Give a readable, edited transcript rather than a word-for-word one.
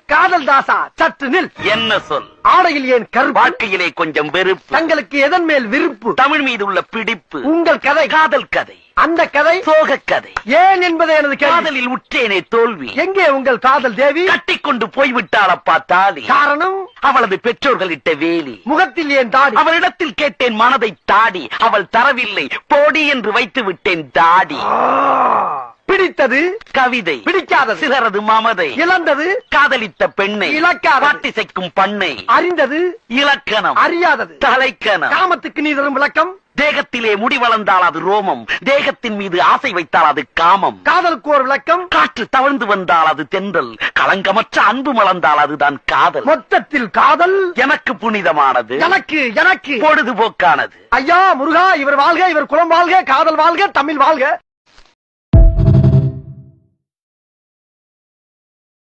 காதல் தாசா சற்று நில். என்ன சொல்? ஆடையில் ஏன் கருப்பு? வாழ்க்கையிலே கொஞ்சம் வெறுப்பு. தங்களுக்கு எதன் மேல் விருப்பு? தமிழ் மீது உள்ள பிடிப்பு. உங்கள் கதை காதல் கதை. அந்த கதை சோக கதை. ஏன் என்பதை எனது கேள்வி. காதலில் உற்றேனே தோல்வி. எங்கே உங்கள் காதல் தேவி? கட்டிக்கொண்டு போய்விட்டாளப்பா தாலி. காரணம்? அவளது பெற்றோர்கள் இட்ட வேலி. முகத்தில் ஏன் தாடி? அவளிடத்தில் கேட்டேன் மனதை தாடி. அவள் தரவில்லை. போடி என்று வைத்து விட்டேன் தாடி. பிடித்தது கவிதை. பிடிக்காதது சிலரது மமதை. இழந்தது காதலித்த பெண்ணை. இலக்காதது பாட்டிசைக்கும் பண்ணை. அறிந்தது இலக்கணம். அறியாதது தலைக்கணம். காமத்துக்கு நீ தரும் விளக்கம்? தேகத்திலே முடி வளர்ந்தால் அது ரோமம். தேகத்தின் மீது ஆசை வைத்தால் அது காமம். காதலுக்கு ஒரு விளக்கம்? காற்று தவழ்ந்து வந்தால் அது தென்றல். களங்கமற்ற அன்பு மலர்ந்தால் அதுதான் காதல். மொத்தத்தில் காதல் எனக்கு புனிதமானது. எனக்கு பொழுதுபோக்கானது. ஐயா முருகா, இவர் வாழ்க, இவர் குலம் வாழ்க, காதல் வாழ்க, தமிழ் வாழ்க.